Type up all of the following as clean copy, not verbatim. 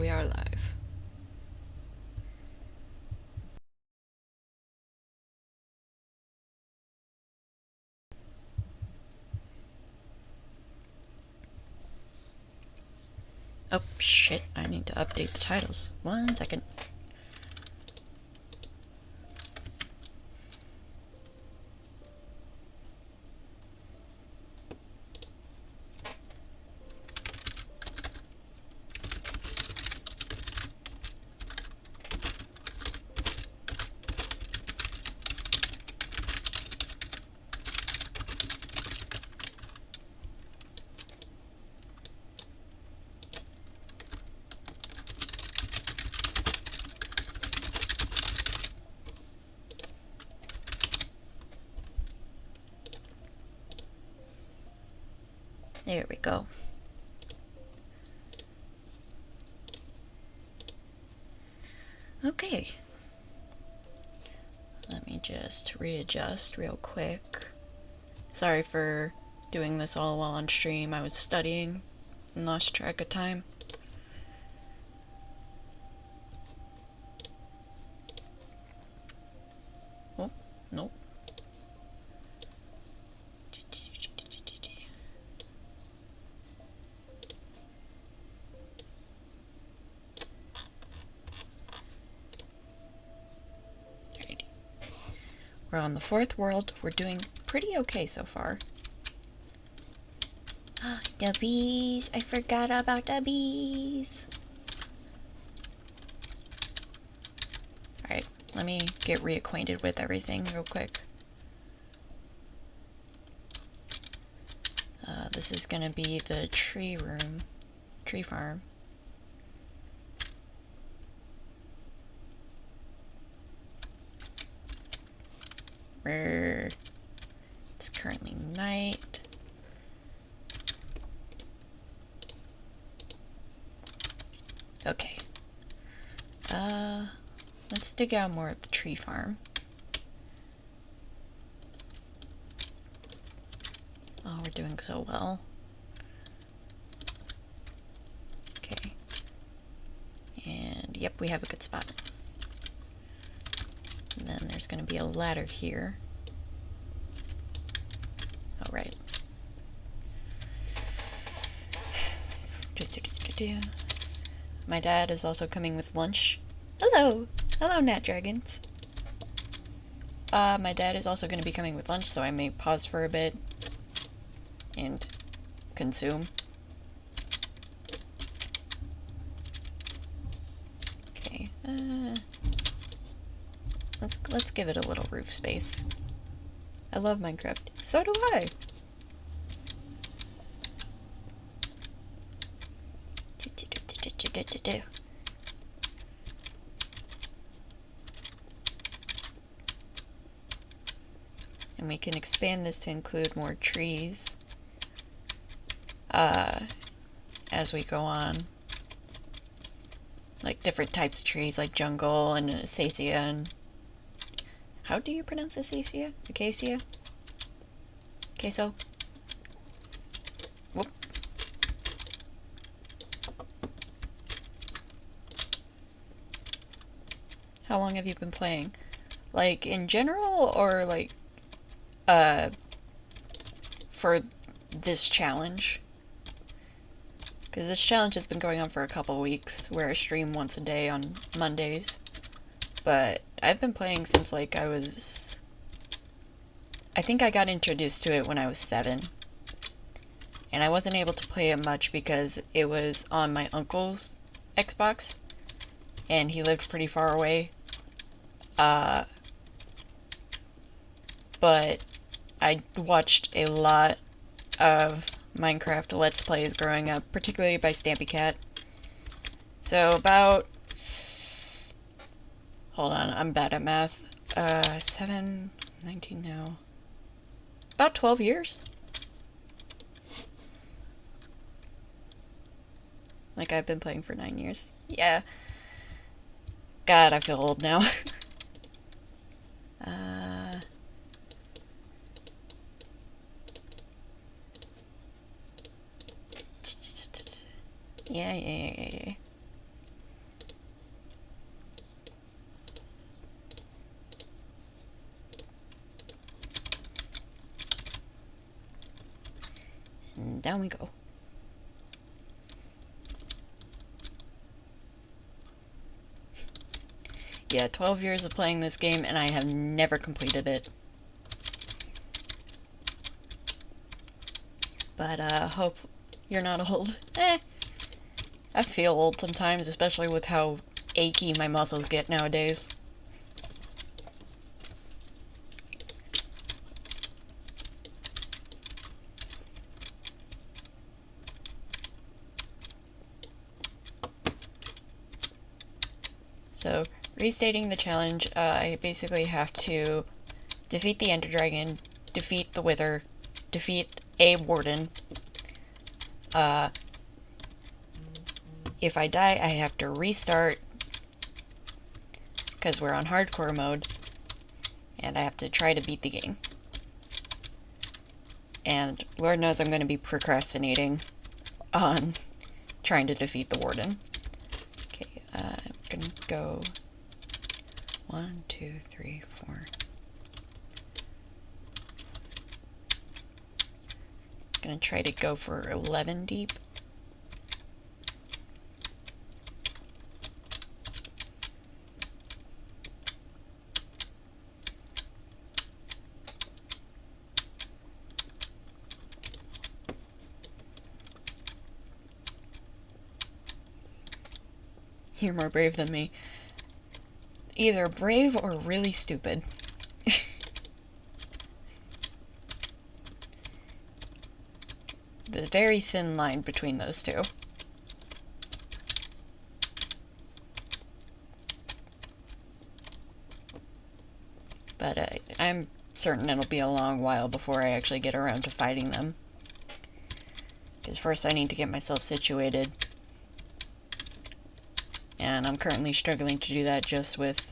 we are live. Oh shit, I need to update the titles. 1 second. There we go. Okay. Let me just readjust real quick. Sorry for doing this all while on stream. I was studying and lost track of time. Oh, nope. We're on the 4th world. We're doing pretty okay so far. Ah, the bees! I forgot about the bees! Alright, let me get reacquainted with everything real quick. This is gonna be the tree farm. It's currently night. Okay. Let's dig out more of the tree farm. Oh, we're doing so well. Okay. And yep, we have a good spot. And then there's going to be a ladder here. All right. My dad is also coming with lunch. Hello! Hello, Nat Dragons. My dad is also going to be coming with lunch, so I may pause for a bit and consume. Okay, let's give it a little roof space. I love Minecraft. So do I! And we can expand this to include more trees as we go on. Like different types of trees, like jungle and acacia and... How do you pronounce acacia? Acacia? Queso? Whoop. How long have you been playing? Like, in general, or like, for this challenge? Because this challenge has been going on for a couple weeks, where I stream once a day on Mondays. But I've been playing since, like, I think I got introduced to it when I was 7. And I wasn't able to play it much because it was on my uncle's Xbox. And he lived pretty far away. But I watched a lot of Minecraft Let's Plays growing up, particularly by Stampy Cat. So about... Hold on, I'm bad at math. 7, 19 now. About 12 years? Like I've been playing for 9 years. Yeah. God, I feel old now. Yeah. down we go. Yeah, 12 years of playing this game, and I have never completed it. But, hope you're not old. I feel old sometimes, especially with how achy my muscles get nowadays. So, restating the challenge, I basically have to defeat the Ender Dragon, defeat the Wither, defeat a Warden. If I die, I have to restart, because we're on hardcore mode, and I have to try to beat the game. And Lord knows I'm going to be procrastinating on trying to defeat the Warden. Okay, I'm going to go 1, 2, 3, 4. Gonna try to go for 11 deep. You're more brave than me. Either brave or really stupid. The very thin line between those two. But I'm certain it'll be a long while before I actually get around to fighting them. Because first I need to get myself situated. And I'm currently struggling to do that just with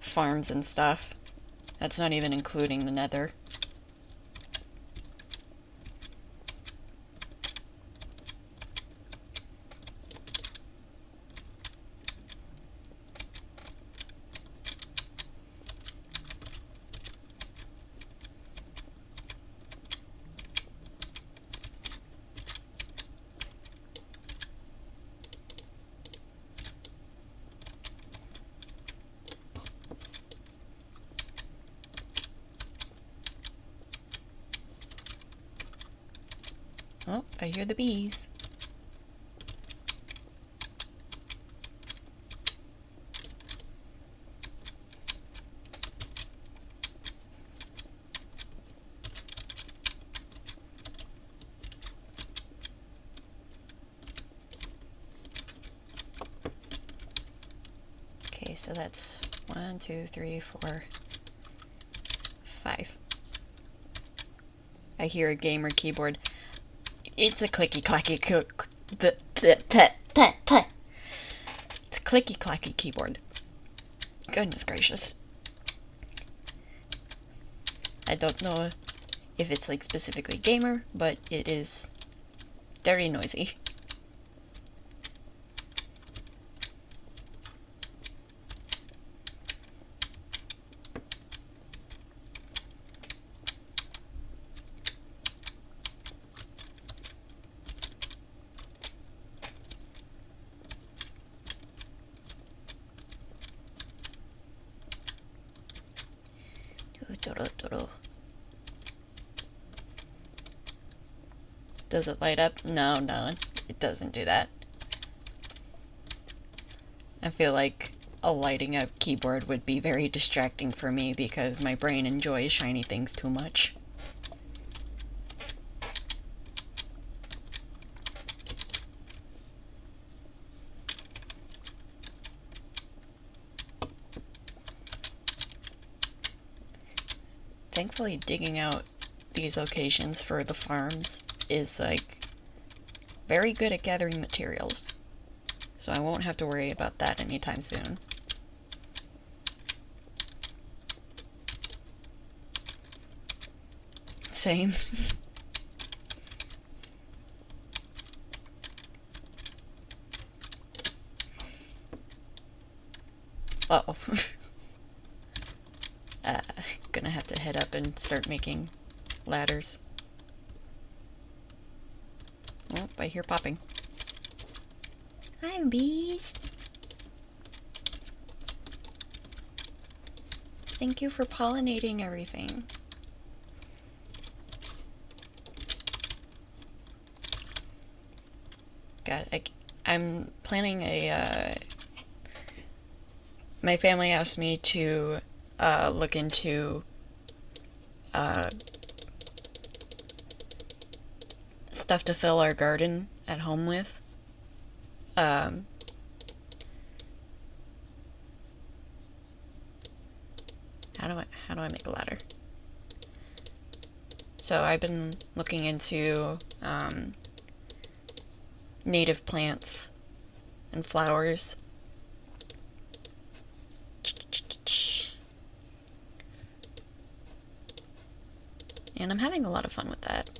farms and stuff. That's not even including the nether. Oh, I hear the bees. Okay, so that's 1, 2, 3, 4, 5. I hear a gamer keyboard. It's a clicky clacky It's a clicky clacky keyboard. Goodness gracious. I don't know if it's like specifically gamer, but it is very noisy. Does it light up? No, it doesn't do that. I feel like a lighting up keyboard would be very distracting for me because my brain enjoys shiny things too much. Thankfully, digging out these locations for the farms is like very good at gathering materials, so I won't have to worry about that anytime soon. Same. Uh-oh. Gonna have to head up and start making ladders. Oh, I hear popping. Hi, bees. Thank you for pollinating everything. God, I'm planning a, my family asked me to look into stuff to fill our garden at home with. Um, how do I make a ladder? So I've been looking into native plants and flowers. And I'm having a lot of fun with that.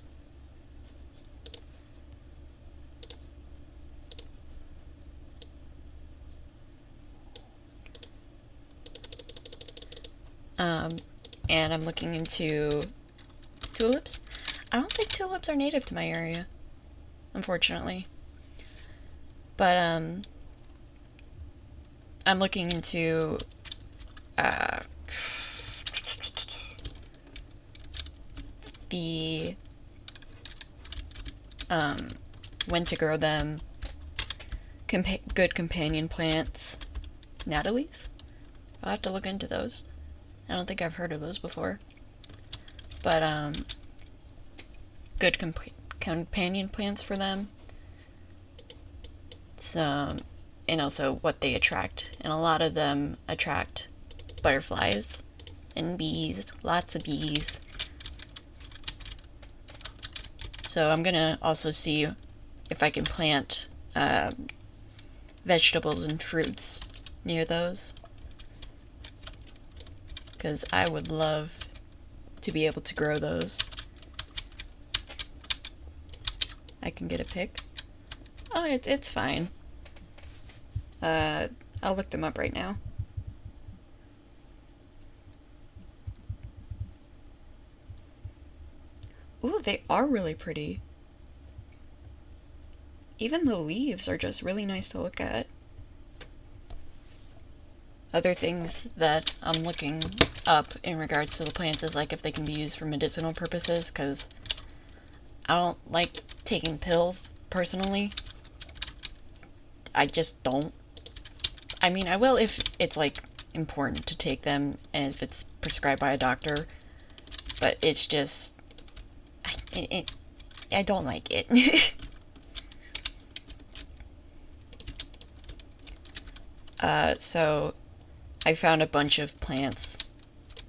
And I'm looking into tulips. I don't think tulips are native to my area, unfortunately. But I'm looking into the when to grow them, good companion plants, Natalie's. I'll have to look into those. I don't think I've heard of those before. But good companion plants for them. Some, and also what they attract. And a lot of them attract butterflies and bees, lots of bees. So I'm gonna also see if I can plant vegetables and fruits near those, because I would love to be able to grow those. I can get a pic. Oh, it's fine. I'll look them up right now. Ooh, they are really pretty. Even the leaves are just really nice to look at. Other things that I'm looking up in regards to the plants is like if they can be used for medicinal purposes, because I don't like taking pills personally. I just don't. I mean, I will if it's like important to take them and if it's prescribed by a doctor, but it's just I don't like it. So I found a bunch of plants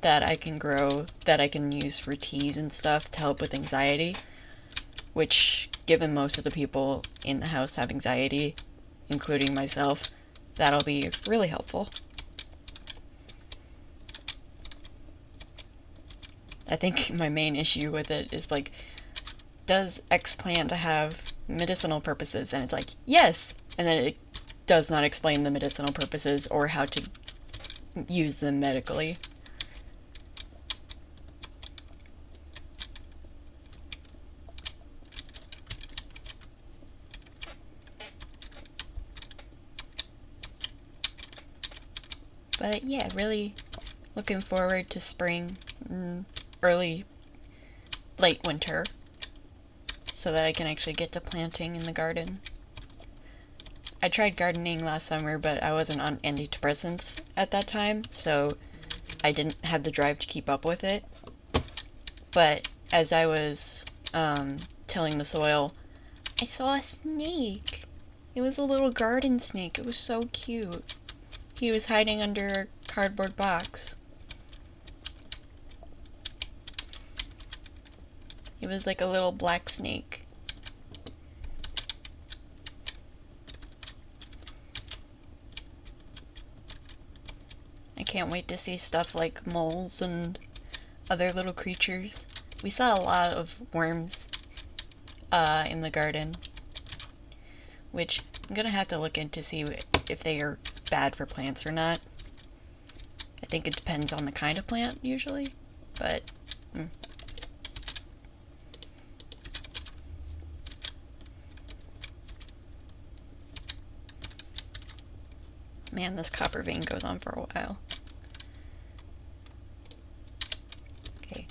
that I can grow that I can use for teas and stuff to help with anxiety, which, given most of the people in the house have anxiety, including myself, that'll be really helpful. I think my main issue with it is like, does X plant have medicinal purposes? And it's like, yes! And then it does not explain the medicinal purposes or how to use them medically. But yeah, really looking forward to spring, early, late winter, so that I can actually get to planting in the garden. I tried gardening last summer, but I wasn't on antidepressants at that time, so I didn't have the drive to keep up with it. But as I was tilling the soil, I saw a snake. It was a little garden snake. It was so cute. He was hiding under a cardboard box. It was like a little black snake. I can't wait to see stuff like moles and other little creatures. We saw a lot of worms in the garden, which I'm gonna have to look into see if they are bad for plants or not. I think it depends on the kind of plant usually, but Man, this copper vein goes on for a while. Okay.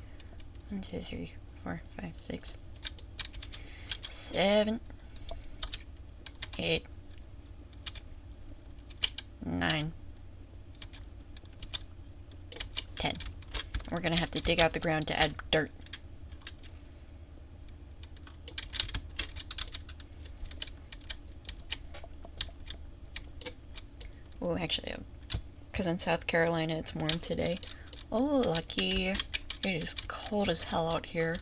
1, 2, 3, 4, 5, 6, 7, 8, 9, 10. We're gonna have to dig out the ground to add dirt. Oh, actually, because in South Carolina it's warm today. Oh, lucky. It is cold as hell out here.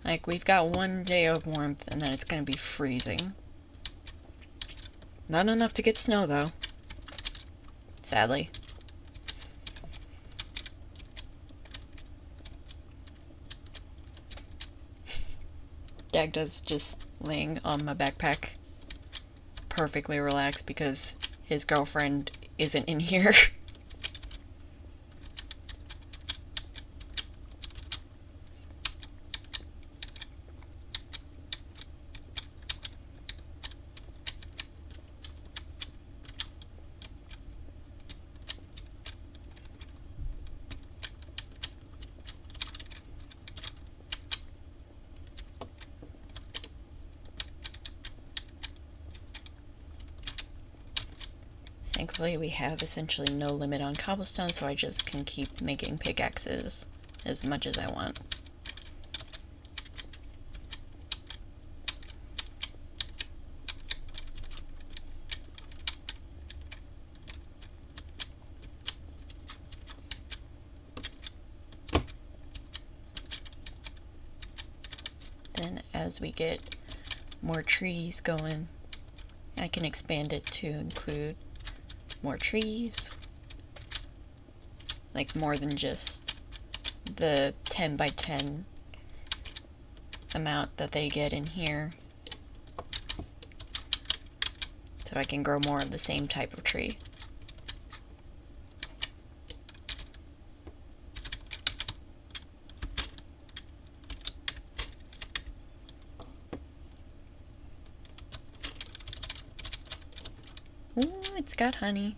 Like, we've got one day of warmth and then it's gonna be freezing. Not enough to get snow, though. Sadly. Dagda's just laying on my backpack, perfectly relaxed because his girlfriend isn't in here. Thankfully, we have essentially no limit on cobblestone, so I just can keep making pickaxes as much as I want. Then, as we get more trees going, I can expand it to include more trees, like more than just the 10 by 10 amount that they get in here, so I can grow more of the same type of tree. Ooh, it's got honey.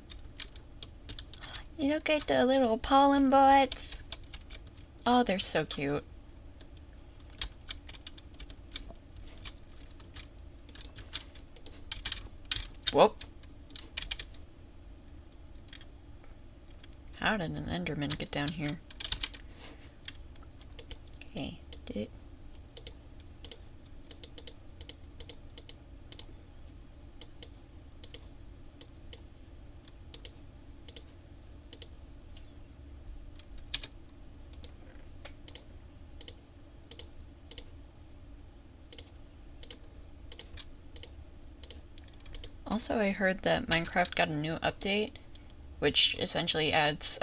Look at the little pollen buds. Oh, they're so cute. Whoop. How did an Enderman get down here? Okay, Also, I heard that Minecraft got a new update, which essentially adds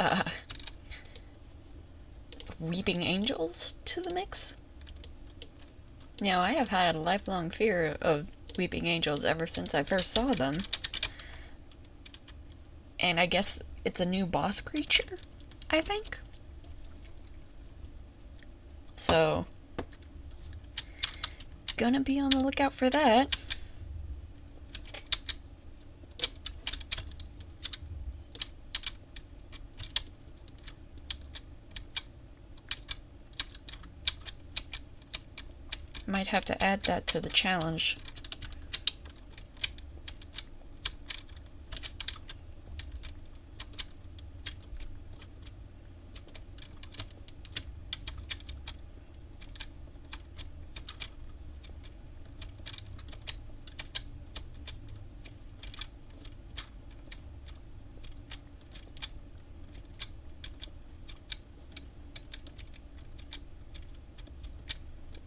weeping angels to the mix. Now, I have had a lifelong fear of weeping angels ever since I first saw them. And I guess it's a new boss creature, I think. So, gonna be on the lookout for that. Might have to add that to the challenge.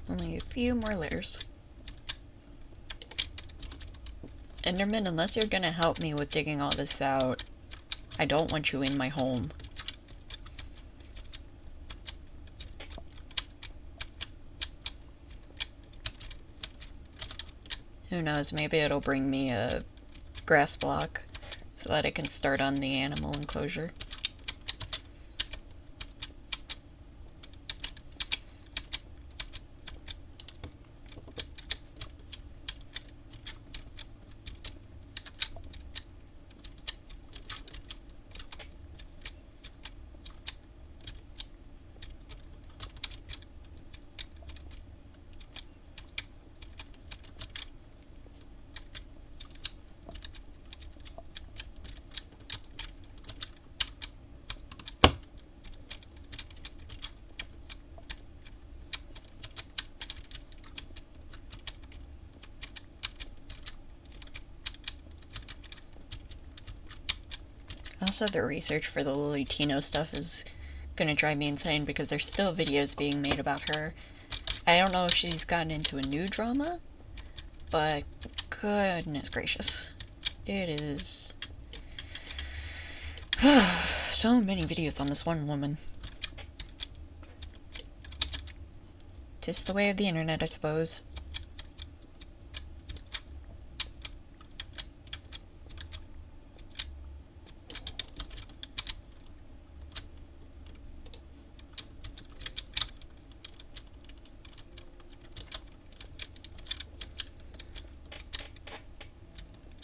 Only a few more layers. Enderman, unless you're gonna help me with digging all this out, I don't want you in my home. Who knows, maybe it'll bring me a grass block so that I can start on the animal enclosure. Also, the research for the Lily Tino stuff is gonna drive me insane because there's still videos being made about her. I don't know if she's gotten into a new drama, but goodness gracious. It is... so many videos on this one woman. Just the way of the internet, I suppose.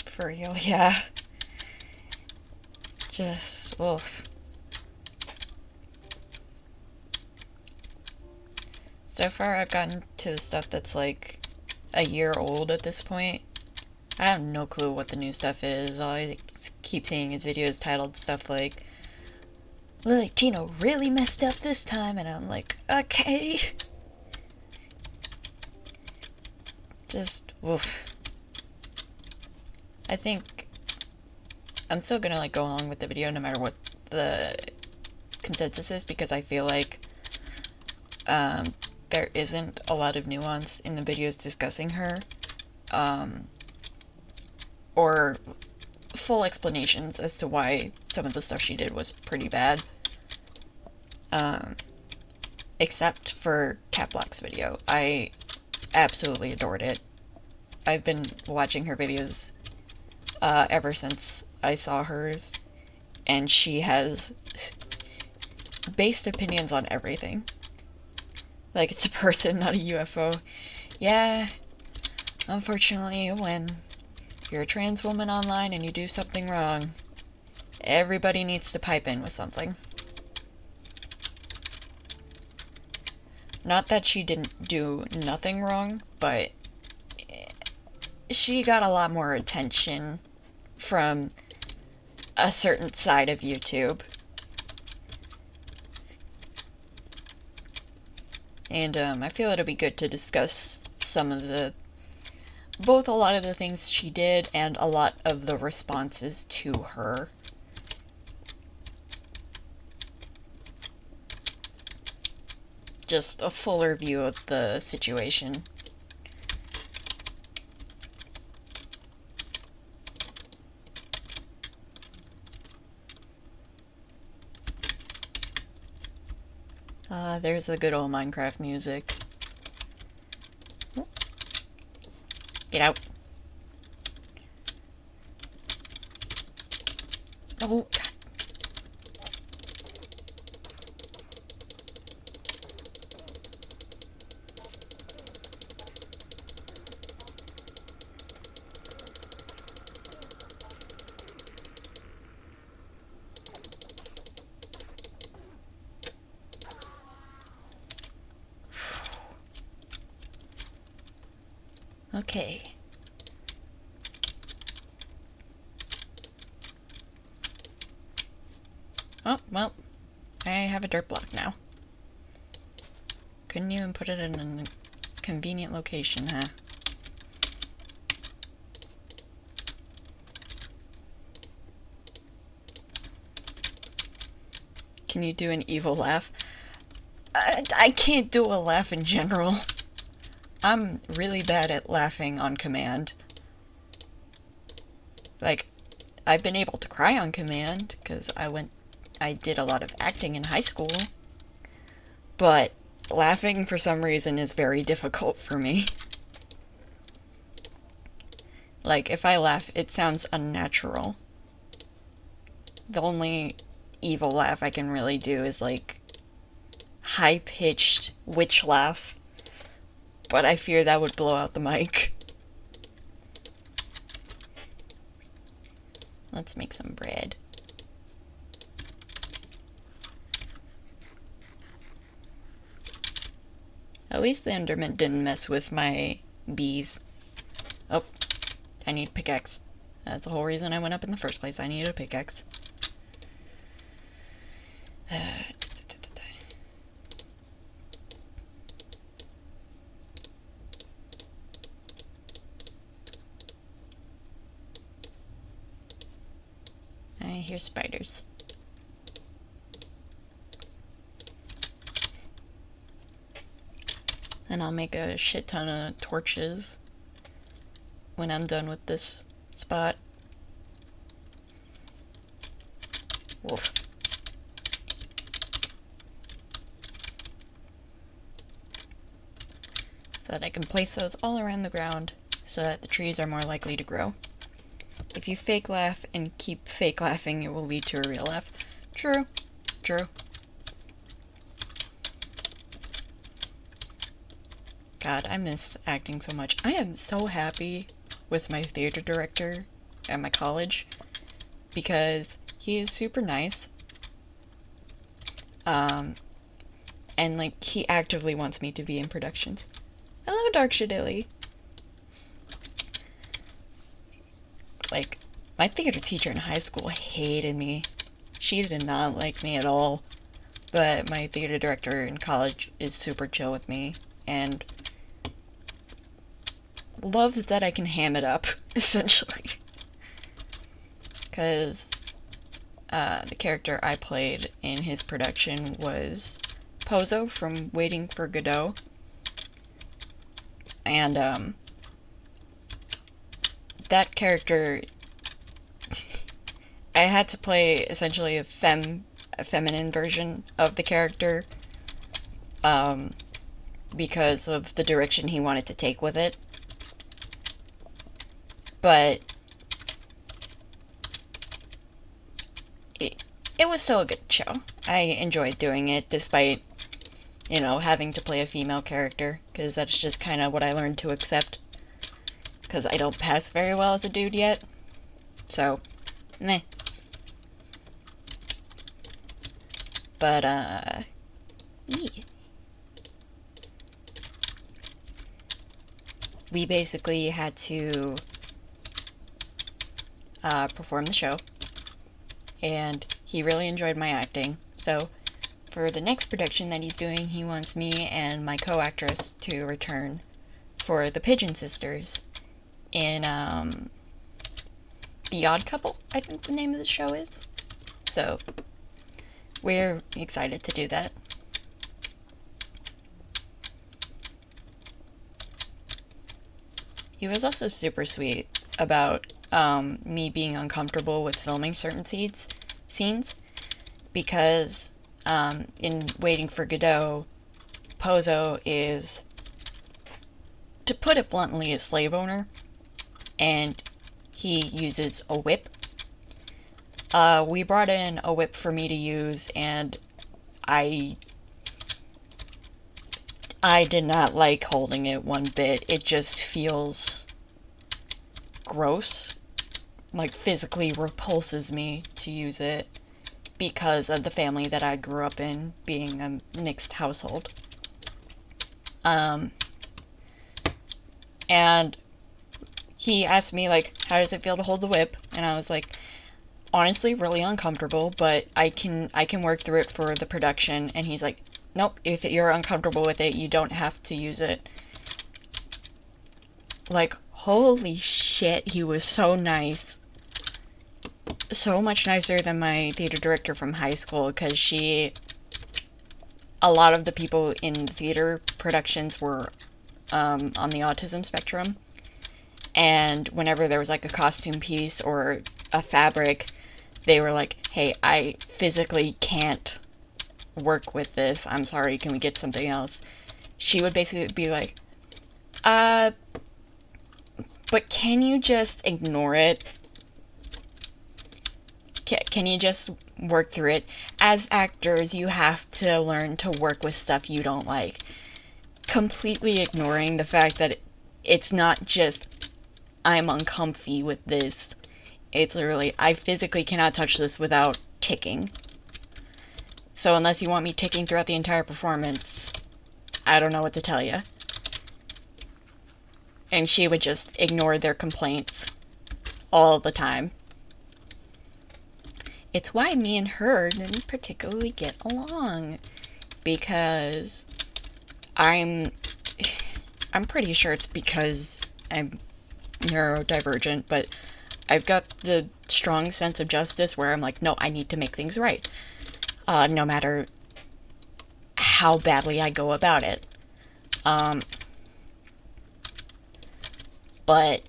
For real, yeah. Just, oof. So far, I've gotten to the stuff that's like a year old at this point. I have no clue what the new stuff is. All I keep seeing is videos titled stuff like, Lily Tino really messed up this time, and I'm like, okay. Just, oof. I think I'm still gonna like go along with the video no matter what the consensus is, because I feel like there isn't a lot of nuance in the videos discussing her, or full explanations as to why some of the stuff she did was pretty bad. Except for Cat Black's video. I absolutely adored it. I've been watching her videos ever since I saw hers, and she has based opinions on everything. Like it's a person, not a UFO. Yeah, unfortunately, when you're a trans woman online and you do something wrong, everybody needs to pipe in with something. Not that she didn't do nothing wrong, but she got a lot more attention from a certain side of YouTube. And I feel it'll be good to discuss some of the, both a lot of the things she did and a lot of the responses to her. Just a fuller view of the situation. There's the good old Minecraft music. Get out. Oh, God. Okay. Oh, well, I have a dirt block now. Couldn't even put it in a convenient location, huh? Can you do an evil laugh? I can't do a laugh in general. I'm really bad at laughing on command. Like, I've been able to cry on command, because I did a lot of acting in high school. But laughing, for some reason, is very difficult for me. Like, if I laugh, it sounds unnatural. The only evil laugh I can really do is, like, high-pitched witch laugh. But I fear that would blow out the mic. Let's make some bread. At least the Enderman didn't mess with my bees. Oh, I need a pickaxe. That's the whole reason I went up in the first place. I needed a pickaxe. I hear spiders. And I'll make a shit ton of torches when I'm done with this spot. Woof. So that I can place those all around the ground so that the trees are more likely to grow. If you fake laugh and keep fake laughing, it will lead to a real laugh. True. True. God, I miss acting so much. I am so happy with my theater director at my college because he is super nice. And like he actively wants me to be in productions. Hello, Dark Shadilly. Like, my theater teacher in high school hated me. She did not like me at all. But my theater director in college is super chill with me and loves that I can ham it up, essentially. Because the character I played in his production was Pozo from Waiting for Godot. And that character, I had to play essentially a feminine version of the character because of the direction he wanted to take with it. But it was still a good show. I enjoyed doing it despite, having to play a female character, because that's just kind of what I learned to accept. Because I don't pass very well as a dude yet. So, meh. But, yeah. We basically had to perform the show, and he really enjoyed my acting. So, for the next production that he's doing, he wants me and my co-actress to return for the Pigeon Sisters in The Odd Couple, I think the name of the show is. So, we're excited to do that. He was also super sweet about me being uncomfortable with filming certain scenes, because in Waiting for Godot, Pozo is, to put it bluntly, a slave owner, and he uses a whip. We brought in a whip for me to use, and I did not like holding it one bit. It just feels gross. Like, physically repulses me to use it because of the family that I grew up in, being a mixed household. And he asked me, like, how does it feel to hold the whip? And I was like, honestly, really uncomfortable, but I can work through it for the production. And he's like, nope, if you're uncomfortable with it, you don't have to use it. Like, holy shit, he was so nice. So much nicer than my theater director from high school, because a lot of the people in the theater productions were on the autism spectrum. And whenever there was like a costume piece or a fabric, they were like, hey, I physically can't work with this. I'm sorry, can we get something else? She would basically be like, but can you just ignore it? Can you just work through it? As actors, you have to learn to work with stuff you don't like. Completely ignoring the fact that it's not just, I'm uncomfy with this. It's literally, I physically cannot touch this without ticking. So unless you want me ticking throughout the entire performance, I don't know what to tell you. And she would just ignore their complaints all the time. It's why me and her didn't particularly get along, because I'm pretty sure it's because I'm neurodivergent, but I've got the strong sense of justice where I'm like, no, I need to make things right, no matter how badly I go about it. But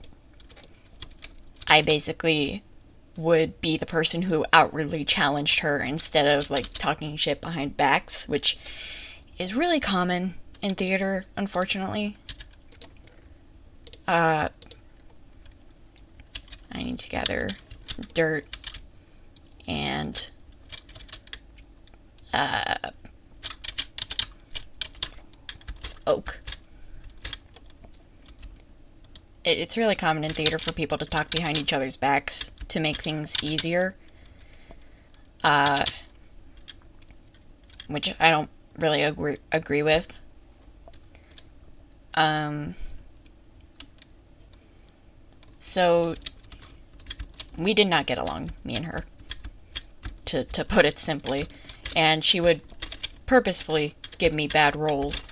I basically would be the person who outwardly challenged her instead of like talking shit behind backs, which is really common in theater, unfortunately. I need to gather dirt and oak. It's really common in theater for people to talk behind each other's backs to make things easier. Which I don't really agree with. So we did not get along, me and her, to put it simply. And she would purposefully give me bad roles.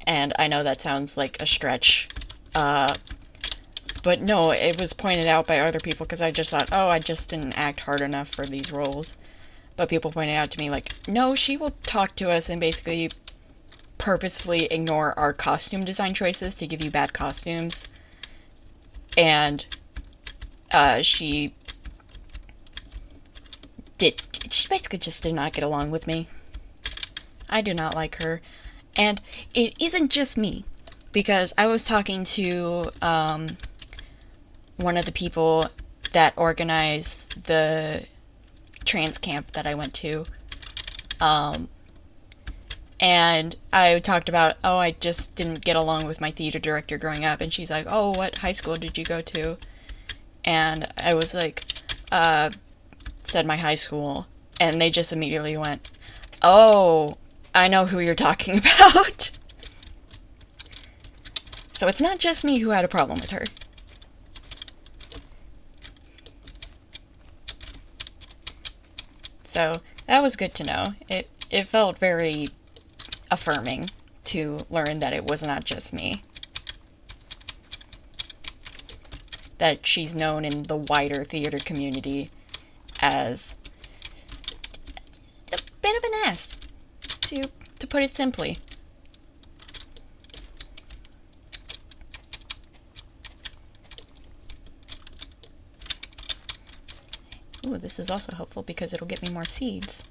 And I know that sounds like a stretch. But no, it was pointed out by other people because I just thought, oh, I just didn't act hard enough for these roles. But people pointed out to me, like, no, she will talk to us and basically purposefully ignore our costume design choices to give you bad costumes. And she basically just did not get along with me. I do not like her. And it isn't just me, because I was talking to one of the people that organized the trans camp that I went to. And I talked about, oh, I just didn't get along with my theater director growing up. And she's like, oh, what high school did you go to? And I was like, said my high school. And they just immediately went, oh, I know who you're talking about. So it's not just me who had a problem with her. So that was good to know. It felt very affirming to learn that it was not just me. That she's known in the wider theater community as a bit of an ass, to put it simply. Ooh, this is also helpful because it'll get me more seeds.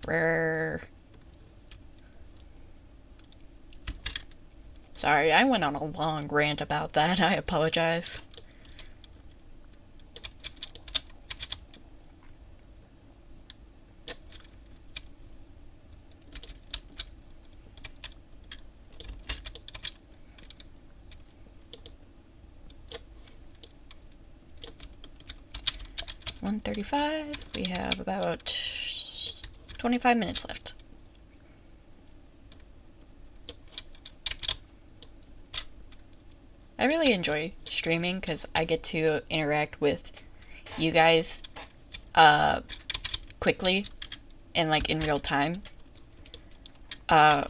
Rare. Sorry, I went on a long rant about that. I apologize. $1:35. We have about 25 minutes left. I really enjoy streaming because I get to interact with you guys quickly and like in real time.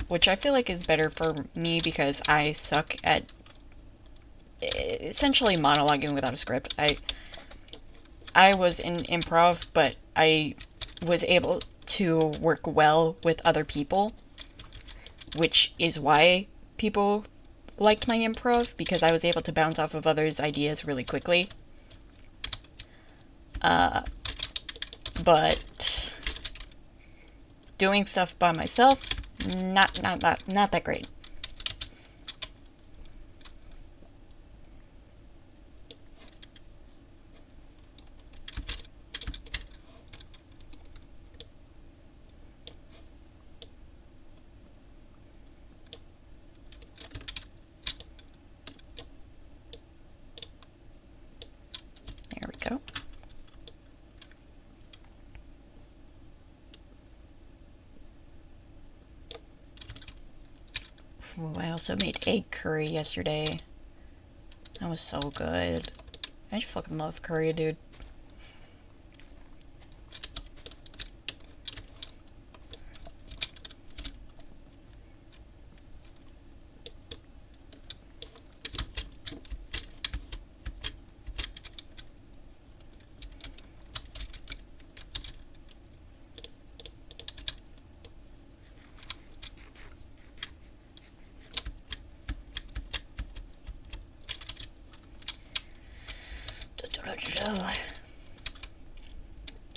Which I feel like is better for me because I suck at essentially monologuing without a script. I was in improv, but I was able to work well with other people, which is why people liked my improv, because I was able to bounce off of others' ideas really quickly. But doing stuff by myself, not that great. There we go. Ooh, I also made egg curry yesterday. That was so good. I just fucking love curry, dude.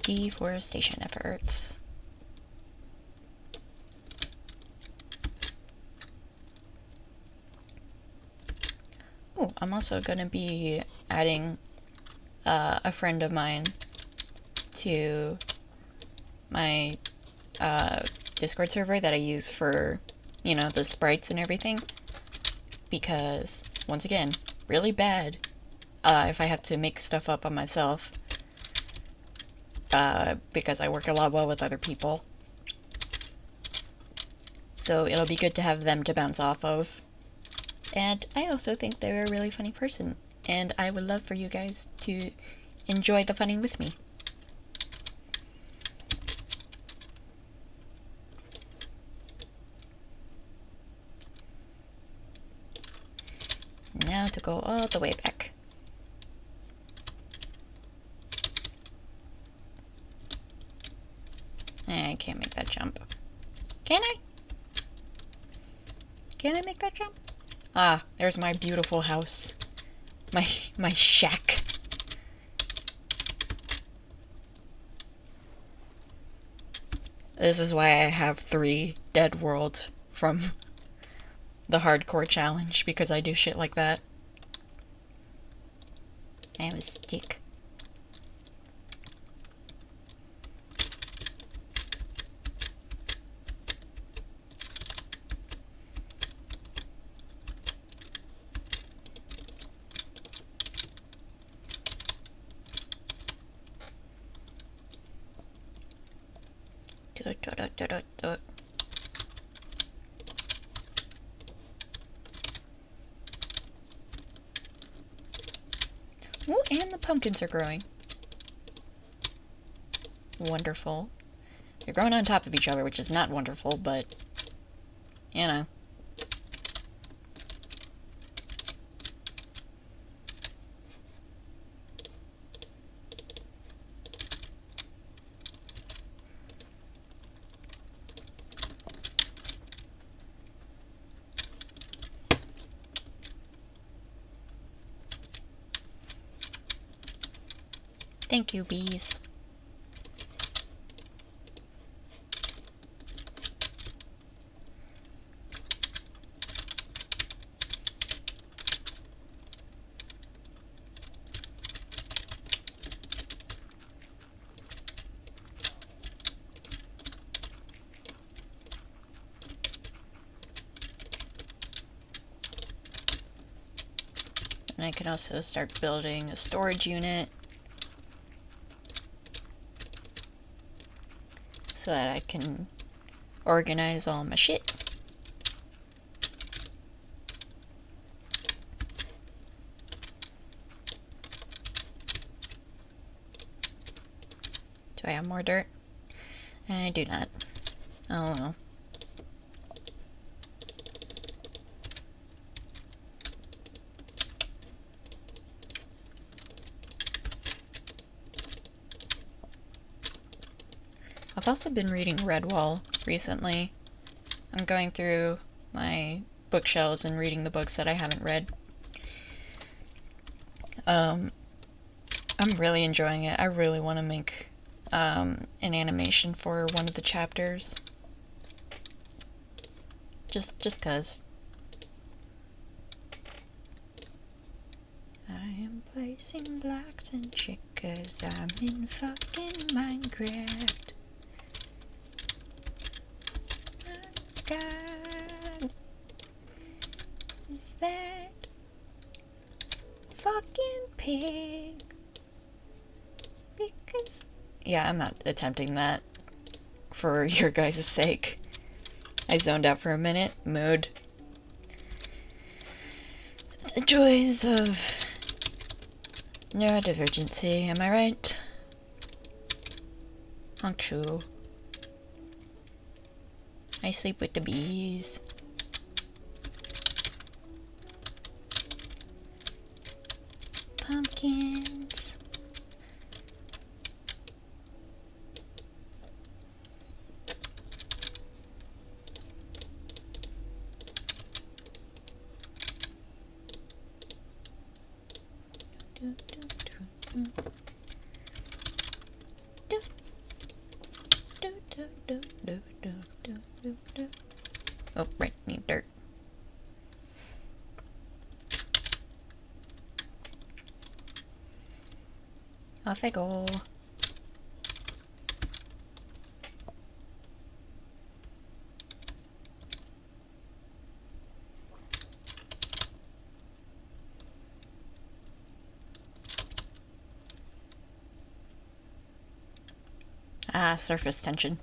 Deforestation efforts. Oh, I'm also gonna be adding a friend of mine to my Discord server that I use for, you know, the sprites and everything. Because, once again, really bad if I have to make stuff up on myself. Because I work a lot well with other people. So it'll be good to have them to bounce off of. And I also think they're a really funny person. And I would love for you guys to enjoy the funny with me. Now to go all the way back. I can't make that jump. Can I? Can I make that jump? Ah, there's my beautiful house. My shack. This is why I have 3 dead worlds from the hardcore challenge, because I do shit like that. I have a stick. Oh, and the pumpkins are growing. Wonderful. They're growing on top of each other, which is not wonderful, but, you know. Thank you, bees. And I can also start building a storage unit so that I can organize all my shit. Do I have more dirt? I do not. Oh well. I've also been reading Redwall recently. I'm going through my bookshelves and reading the books that I haven't read. I'm really enjoying it. I really want to make an animation for one of the chapters. Just 'cause. I am placing blocks and checkers. I'm in fucking Minecraft. God, is that fucking pig? Because yeah, I'm not attempting that for your guys' sake. I zoned out for a minute. Mood. The joys of neurodivergency, am I right? Honk-choo. I sleep with the bees. Pumpkins. Oh, right, need dirt. Off I go. Ah, surface tension.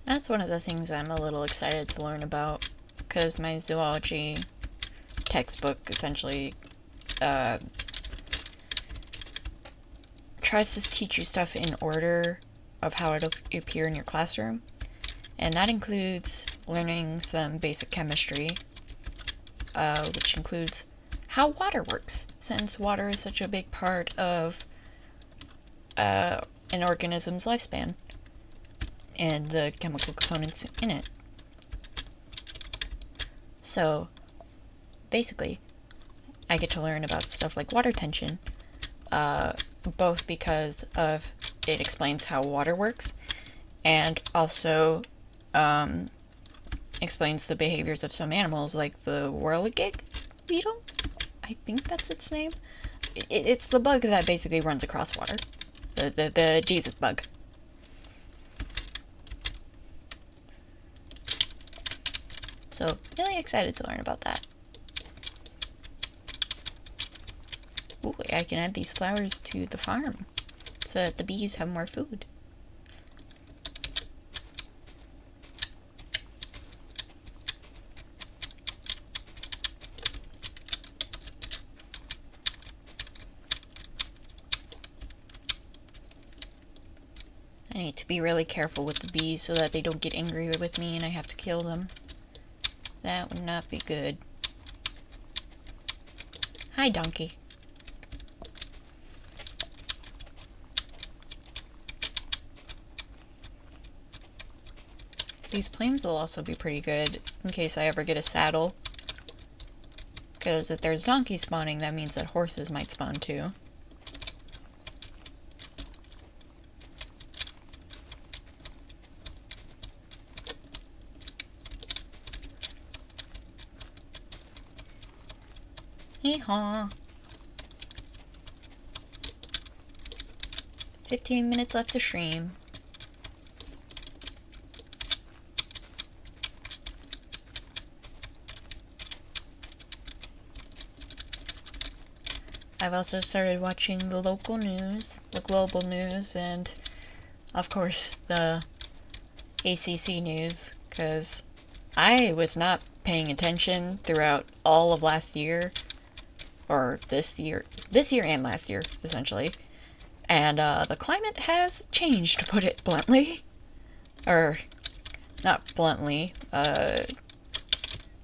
That's one of the things I'm a little excited to learn about, because my zoology textbook essentially tries to teach you stuff in order of how it'll appear in your classroom, and that includes learning some basic chemistry, which includes how water works, since water is such a big part of an organism's lifespan and the chemical components in it. So basically, I get to learn about stuff like water tension, both because of it explains how water works, and also explains the behaviors of some animals, like the whirligig beetle. I think that's its name. It's the bug that basically runs across water. The Jesus bug. So, really excited to learn about that. Ooh, I can add these flowers to the farm so that the bees have more food. I need to be really careful with the bees so that they don't get angry with me and I have to kill them. That would not be good. Hi, donkey. These planes will also be pretty good in case I ever get a saddle. Because if there's donkeys spawning, that means that horses might spawn too. Hee-haw. 15 minutes left to stream. I've also started watching the local news, the global news, and of course the ACC news, because I was not paying attention throughout all of last year, or this year and last year, essentially. And the climate has changed, to put it bluntly. Or, not bluntly,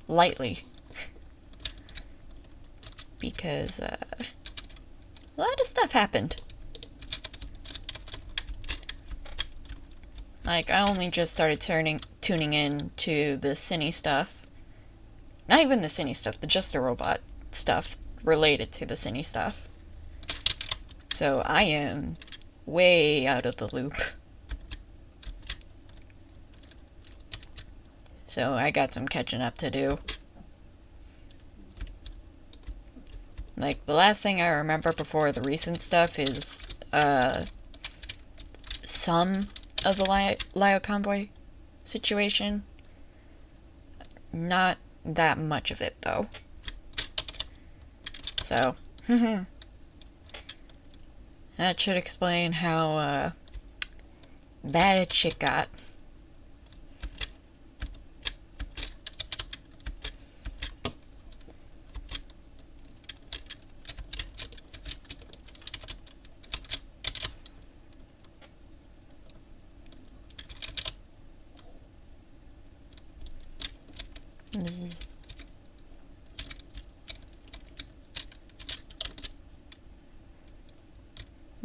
lightly. Because, a lot of stuff happened. Like, I only just started tuning in to the cine stuff. Not even the cine stuff, the Just a Robot stuff related to the cine stuff. So I am way out of the loop. So I got some catching up to do. Like, the last thing I remember before the recent stuff is, some of the Lyo Convoy situation. Not that much of it, though. So, that should explain how, bad shit got. Bzz.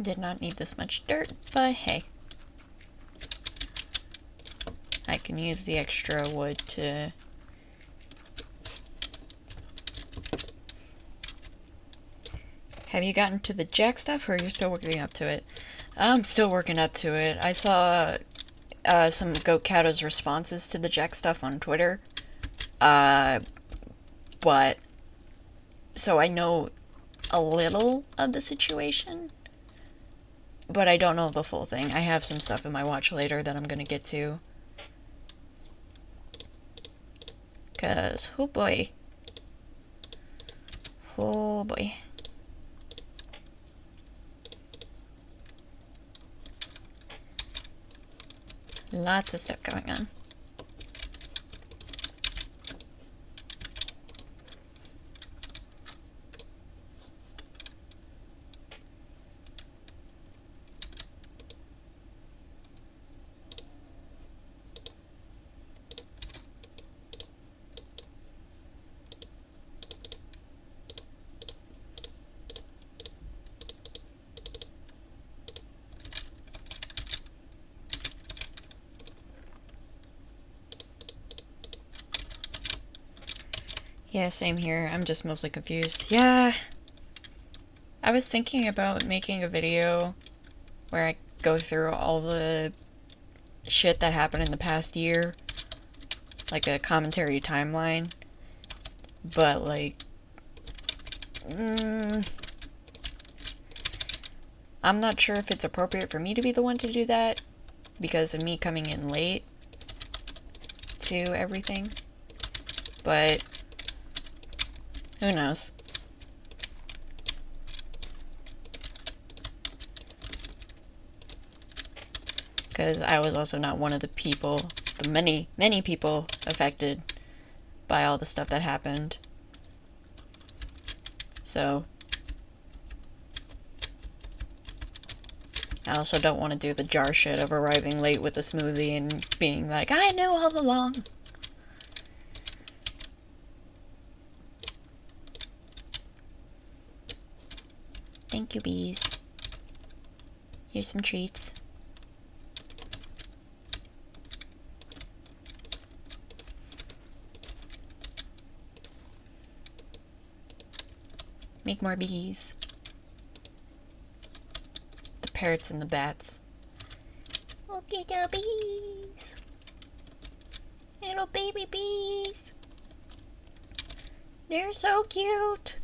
Did not need this much dirt, but hey. Like, can use the extra wood to... Have you gotten to the Jack stuff, or are you still working up to it? I'm still working up to it. I saw some Goat Cato's responses to the Jack stuff on Twitter. But... So I know a little of the situation, but I don't know the full thing. I have some stuff in my watch later that I'm gonna get to. 'Cause, oh boy. Oh boy. Lots of stuff going on. Yeah, same here. I'm just mostly confused. Yeah. I was thinking about making a video where I go through all the shit that happened in the past year. Like a commentary timeline. But, like... I'm not sure if it's appropriate for me to be the one to do that. Because of me coming in late to everything. But... who knows? Because I was also not one of the people, the many, many people affected by all the stuff that happened. So, I also don't want to do the jar shit of arriving late with a smoothie and being like, I knew all along. Thank you, bees. Here's some treats. Make more bees. The parrots and the bats. Look at the bees. Little baby bees. They're so cute.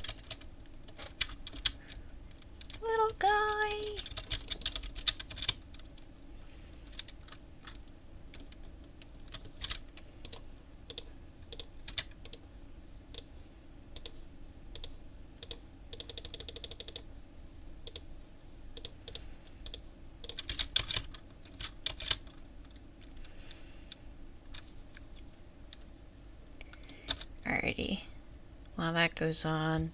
Little guy. Alrighty. While that goes on,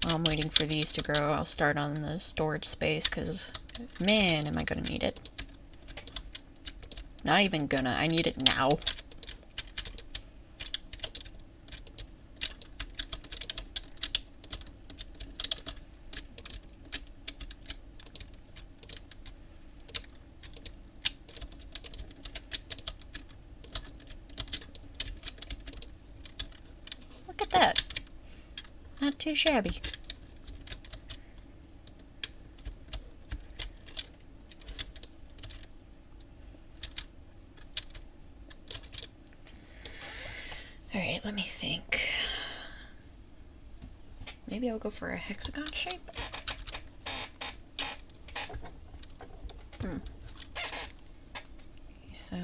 while I'm waiting for these to grow, I'll start on the storage space, because, man, am I gonna need it. Not even gonna, I need it now. Look at that. Not too shabby. Alright, let me think. Maybe I'll go for a hexagon shape? Okay, so...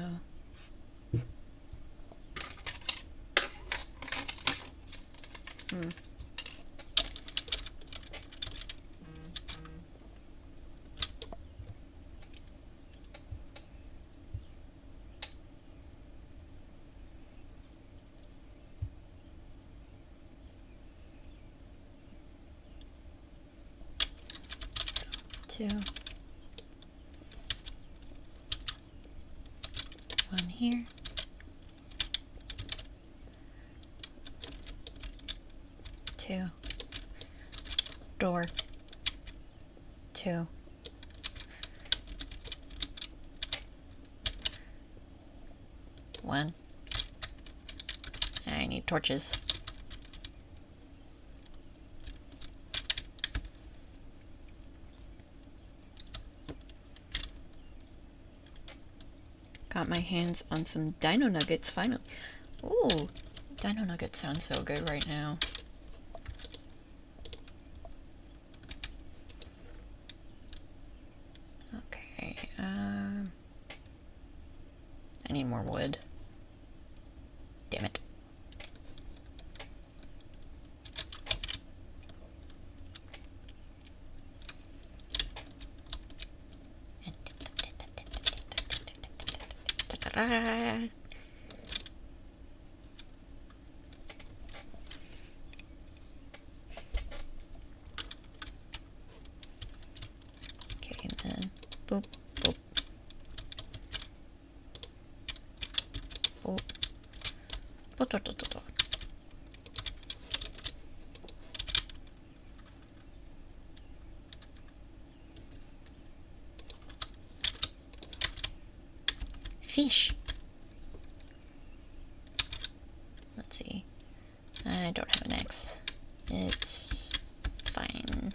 Two. One here. Two. Door. Two. One. I need torches. Got my hands on some dino nuggets finally. Ooh, dino nuggets sound so good right now. Okay, I need more wood. Damn it. Okay, and then boop, boop. Boop. Boop, boop, boop, boop. Fish. Let's see. I don't have an X. It's fine.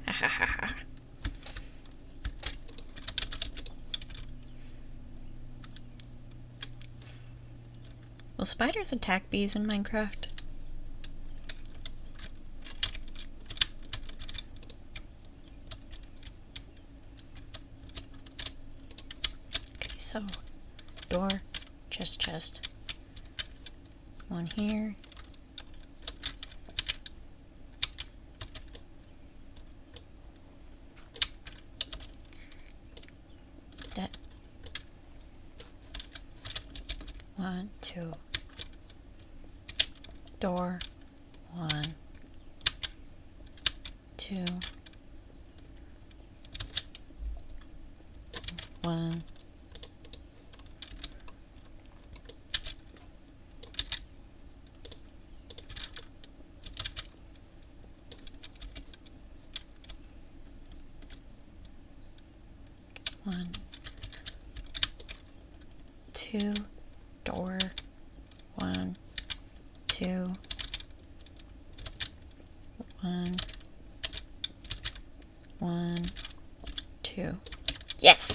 Ha ha ha ha. Will spiders attack bees in Minecraft? Okay, so door, chest. One here. That. 1, 2. Door. 1, 2. 1. One, two, door, 1, 2, 1, 1, 2. Yes!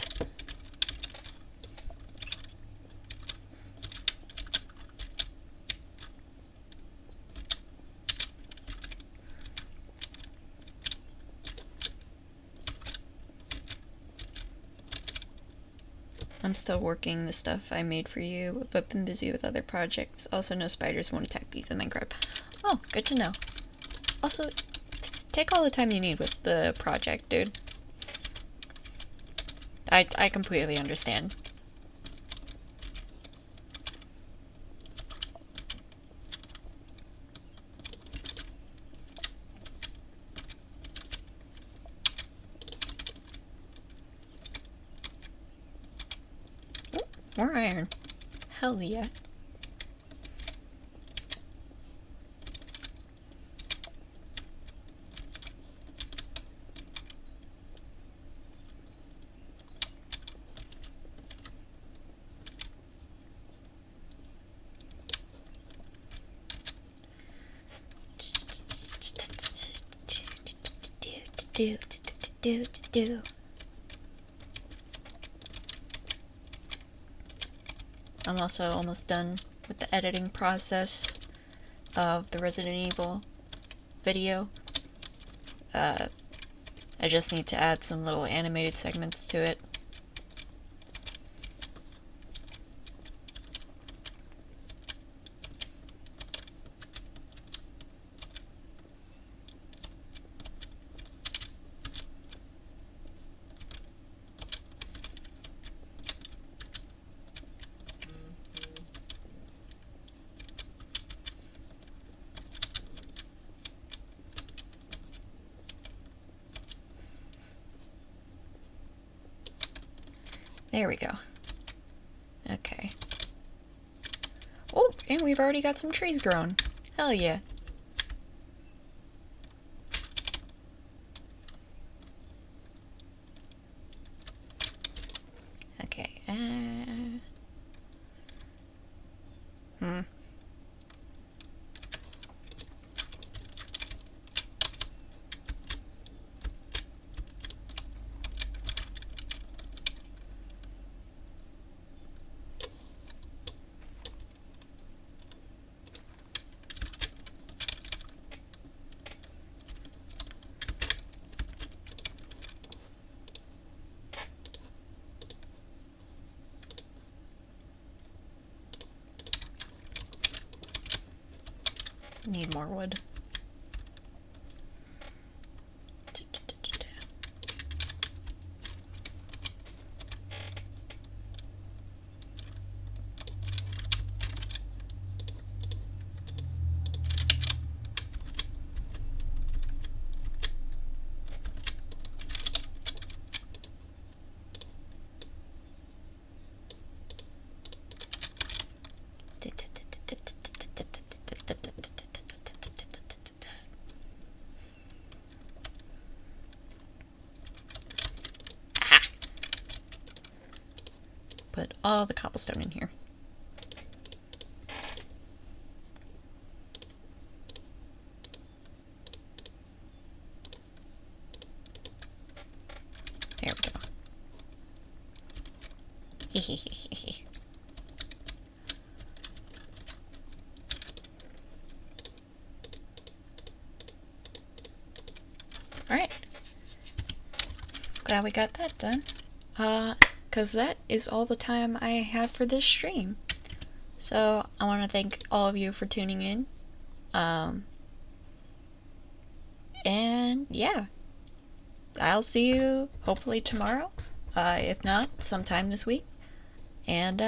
I'm still working the stuff I made for you, but been busy with other projects. Also, no spiders won't attack bees in Minecraft. Oh, good to know. Also, take all the time you need with the project, dude. I completely understand. Oh, more iron. Hell yeah. Do. I'm also almost done with the editing process of the Resident Evil video. I just need to add some little animated segments to it. There we go. Okay. Oh, and we've already got some trees grown. Hell yeah. Okay, need more wood. Put all the cobblestone in here. There we go. Hehehehe. Alright. Glad we got that done. Because that is all the time I have for this stream. So, I want to thank all of you for tuning in. And yeah. I'll see you hopefully tomorrow. If not, sometime this week. And,